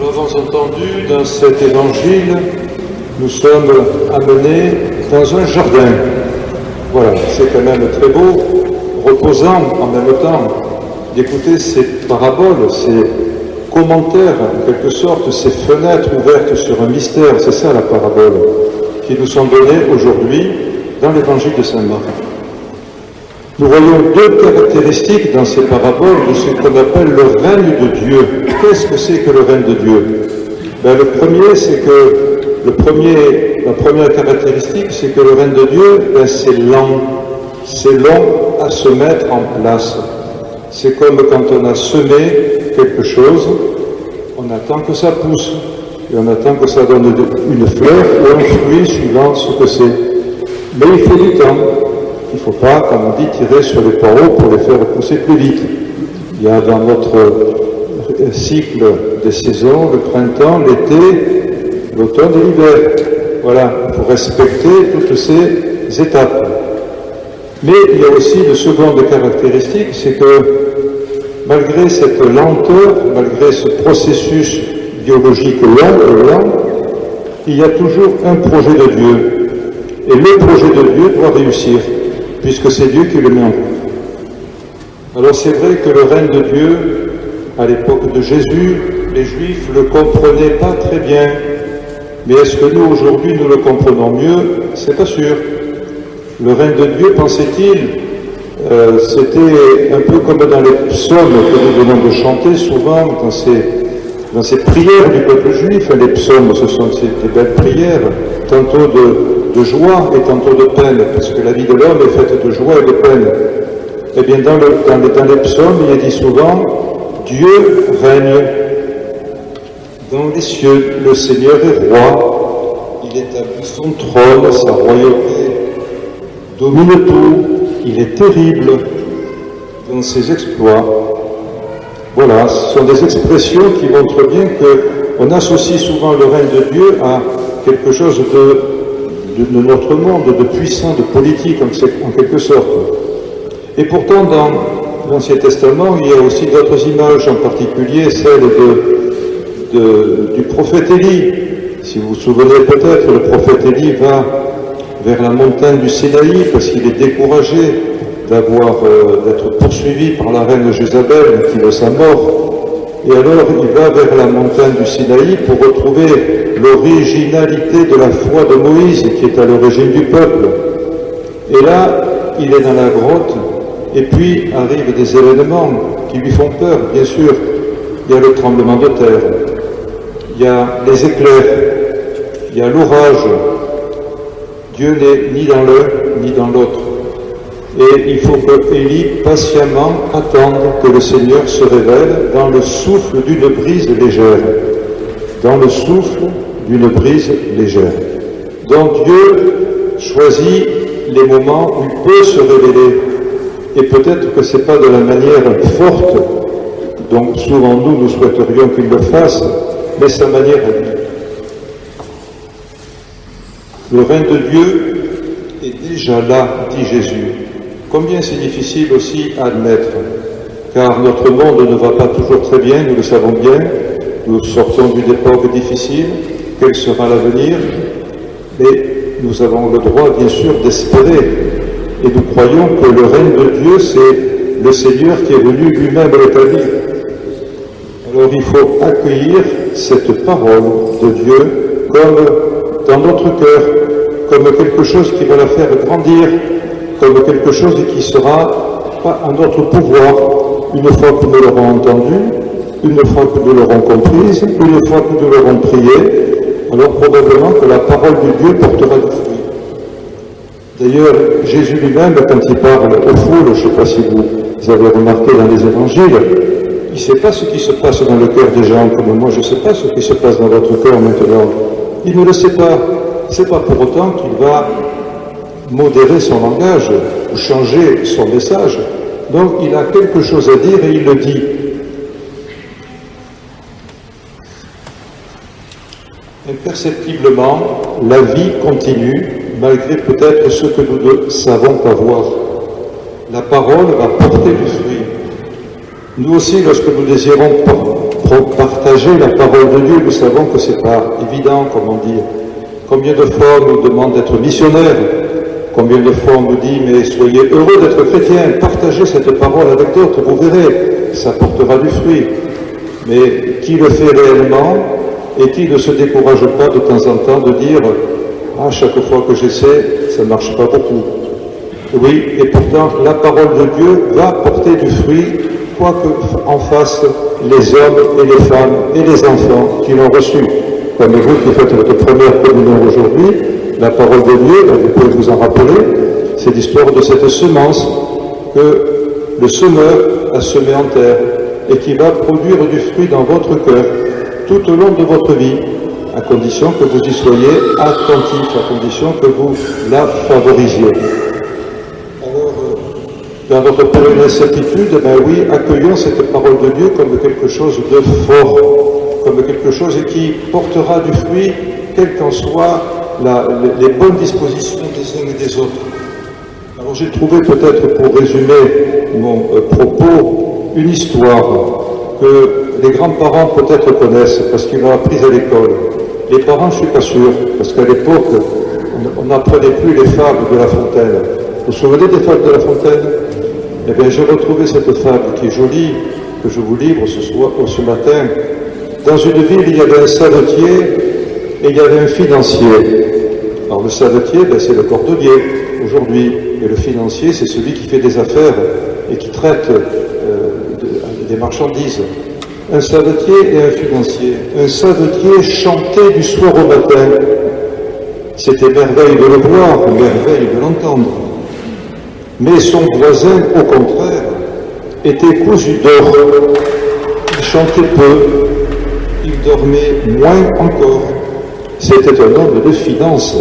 Nous l'avons entendu dans cet évangile, nous sommes amenés dans un jardin. Voilà, c'est quand même très beau, reposant en même temps d'écouter ces paraboles, ces commentaires, en quelque sorte, ces fenêtres ouvertes sur un mystère. C'est ça la parabole qui nous sont données aujourd'hui dans l'évangile de Saint Marc. Nous voyons deux caractéristiques dans ces paraboles de ce qu'on appelle le règne de Dieu. Qu'est-ce que c'est que le règne de Dieu? Le premier, c'est que la première caractéristique, c'est que le règne de Dieu, c'est lent. C'est long à se mettre en place. C'est comme quand on a semé quelque chose, on attend que ça pousse, et on attend que ça donne une fleur ou un fruit suivant ce que c'est. Mais il faut du temps. Il ne faut pas, comme on dit, tirer sur les poireaux pour les faire pousser plus vite. Il y a dans notre cycle des saisons, le printemps, l'été, l'automne et l'hiver. Voilà, il faut respecter toutes ces étapes. Mais il y a aussi une seconde caractéristique, c'est que malgré cette lenteur, malgré ce processus biologique lent, il y a toujours un projet de Dieu. Et le projet de Dieu doit réussir, puisque c'est Dieu qui le met en route. Alors c'est vrai que le règne de Dieu, à l'époque de Jésus, les Juifs ne le comprenaient pas très bien. Mais est-ce que nous, aujourd'hui, nous le comprenons mieux? C'est pas sûr. Le règne de Dieu, pensait-il, c'était un peu comme dans les psaumes que nous venons de chanter souvent, dans ces prières du peuple juif. Les psaumes, ce sont des belles prières, tantôt de joie et tantôt de peine, parce que la vie de l'homme est faite de joie et de peine. Eh bien, dans les psaumes, il est dit souvent, Dieu règne dans les cieux, le Seigneur est roi, il établit son trône, sa royauté domine tout, il est terrible dans ses exploits. Voilà, ce sont des expressions qui montrent bien qu'on associe souvent le règne de Dieu à quelque chose de notre monde, de puissant, de politique en quelque sorte. Et pourtant, dans l'Ancien Testament, il y a aussi d'autres images, en particulier celle du prophète Élie. Si vous vous souvenez peut-être, le prophète Élie va vers la montagne du Sinaï parce qu'il est découragé d'être poursuivi par la reine Jézabel qui veut sa mort. Et alors il va vers la montagne du Sinaï pour retrouver l'originalité de la foi de Moïse qui est à l'origine du peuple. Et là, il est dans la grotte et puis arrivent des événements qui lui font peur, bien sûr. Il y a le tremblement de terre, il y a les éclairs, il y a l'orage. Dieu n'est ni dans l'un ni dans l'autre. Et il faut que Élie patiemment attende que le Seigneur se révèle dans le souffle d'une brise légère. Dans le souffle d'une brise légère. Donc Dieu choisit les moments où il peut se révéler. Et peut-être que ce n'est pas de la manière forte, donc souvent nous souhaiterions qu'il le fasse, mais sa manière à lui. Le règne de Dieu est déjà là, dit Jésus. Combien c'est difficile aussi à admettre, car notre monde ne va pas toujours très bien, nous le savons bien, nous sortons d'une époque difficile, quel sera l'avenir, mais nous avons le droit bien sûr d'espérer, et nous croyons que le règne de Dieu c'est le Seigneur qui est venu lui-même l'établir. Alors il faut accueillir cette parole de Dieu comme dans notre cœur, comme quelque chose qui va la faire grandir, comme quelque chose qui sera pas à notre pouvoir, une fois que nous l'aurons entendu, une fois que nous l'aurons comprise, une fois que nous l'aurons prié, alors probablement que la parole de Dieu portera du fruit. D'ailleurs, Jésus lui-même, quand il parle aux foules, je ne sais pas si vous avez remarqué dans les évangiles, il ne sait pas ce qui se passe dans le cœur des gens, comme moi je ne sais pas ce qui se passe dans votre cœur maintenant. Il ne le sait pas. Ce n'est pas pour autant qu'il va modérer son langage ou changer son message. Donc il a quelque chose à dire et il le dit. Imperceptiblement, la vie continue, malgré peut-être ce que nous ne savons pas voir. La parole va porter du fruit. Nous aussi, lorsque nous désirons partager la parole de Dieu. Nous savons que ce n'est pas évident, comme on dit. Combien de fois on nous demande d'être missionnaires? Combien de fois on nous dit, mais soyez heureux d'être chrétien, partagez cette parole avec d'autres, vous verrez, ça portera du fruit. Mais qui le fait réellement et qui ne se décourage pas de temps en temps de dire, ah, chaque fois que j'essaie, ça ne marche pas beaucoup. Oui, et pourtant, la parole de Dieu va porter du fruit, quoi qu'en fassent les hommes et les femmes et les enfants qui l'ont reçu. Comme vous qui faites votre première communion aujourd'hui, la parole de Dieu, vous pouvez vous en rappeler, c'est l'histoire de cette semence que le semeur a semée en terre et qui va produire du fruit dans votre cœur tout au long de votre vie, à condition que vous y soyez attentifs, à condition que vous la favorisiez. Alors, dans notre pleine certitude, ben oui, accueillons cette parole de Dieu comme quelque chose de fort, comme quelque chose qui portera du fruit, quelles qu'en soient les bonnes dispositions des uns et des autres. Alors j'ai trouvé peut-être, pour résumer mon propos, une histoire que les grands-parents peut-être connaissent parce qu'ils l'ont apprise à l'école. Les parents, je ne suis pas sûr, parce qu'à l'époque, on n'apprenait plus les fables de La Fontaine. Vous vous souvenez des fables de La Fontaine? Eh bien, j'ai retrouvé cette fable qui est jolie, que je vous livre ce matin. Dans une ville, il y avait un savetier et il y avait un financier. Alors le savetier, ben, c'est le cordonnier aujourd'hui, et le financier, c'est celui qui fait des affaires et qui traite des marchandises. Un savetier et un financier. Un savetier chantait du soir au matin. C'était merveille de le voir, merveille de l'entendre. Mais son voisin, au contraire, était cousu d'or. Il chantait peu, il dormait moins encore. C'était un homme de finance.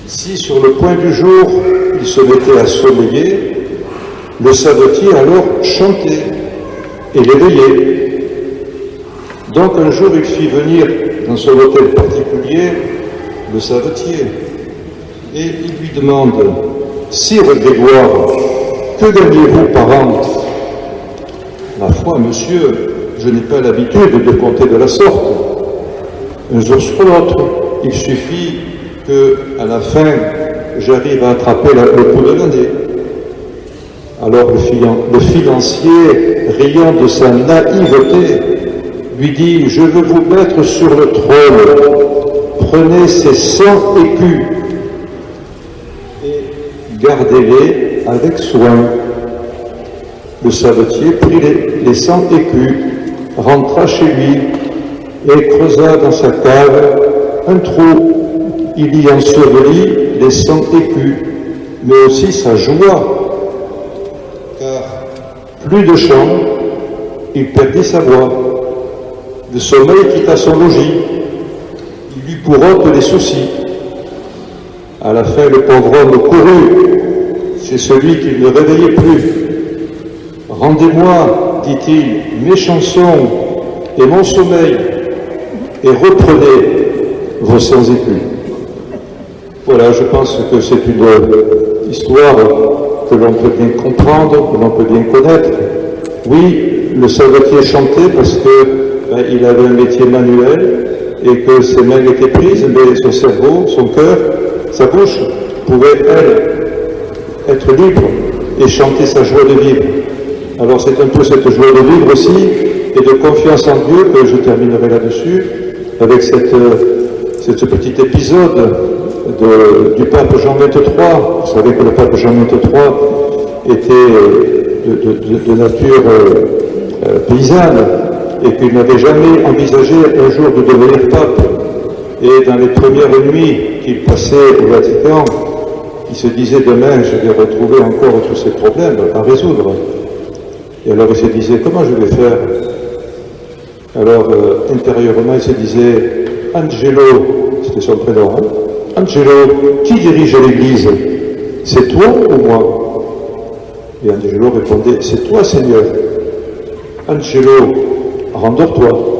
Si sur le point du jour, il se mettait à sommeiller, le savetier alors chantait et l'éveillait. Donc un jour, il fit venir dans son hôtel particulier le savetier et il lui demande: Sire Grégoire, que gagnez-vous par an? Ma foi, monsieur, je n'ai pas l'habitude de compter de la sorte. Un jour sur l'autre, il suffit que, à la fin, j'arrive à attraper le coup de l'année. Alors le financier, riant de sa naïveté, lui dit: Je veux vous mettre sur le trône, prenez ces 100 écus et gardez-les avec soin. Le savetier prit les 100 écus, rentra chez lui et creusa dans sa cave un trou. Il y ensevelit les 100 écus, mais aussi sa joie, car plus de chant, il perdit sa voix. Le sommeil quitta son logis, il eut pour hôte les soucis. À la fin, le pauvre homme courut chez celui qui ne réveillait plus. Rendez-moi, dit-il, mes chansons et mon sommeil, et reprenez vos 100 écus. Voilà, je pense que c'est une histoire que l'on peut bien comprendre, que l'on peut bien connaître. Oui, le savetier chantait parce que il avait un métier manuel et que ses mains étaient prises, mais son cerveau, son cœur, sa bouche pouvait, elle, être libre et chanter sa joie de vivre. Alors c'est un peu cette joie de vivre aussi et de confiance en Dieu que je terminerai là-dessus avec ce petit épisode du pape Jean XXIII. Vous savez que le pape Jean XXIII était de nature paysanne et qu'il n'avait jamais envisagé un jour de devenir pape. Et dans les premières nuits qu'il passait au Vatican, il se disait: demain je vais retrouver encore tous ces problèmes à résoudre. Et alors il se disait: comment je vais faire? Alors intérieurement il se disait: Angelo, c'était son prénom, hein? Angelo, qui dirige l'Église? C'est toi ou moi? Et Angelo répondait: c'est toi, Seigneur. Angelo, rendors-toi.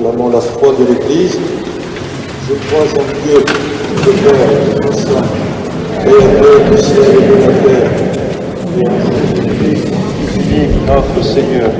proclamons la foi de l'Église. Je crois en Dieu, le Père Tout-Puissant, Créateur du ciel et de la terre, et en Jésus-Christ, unique, notre Seigneur,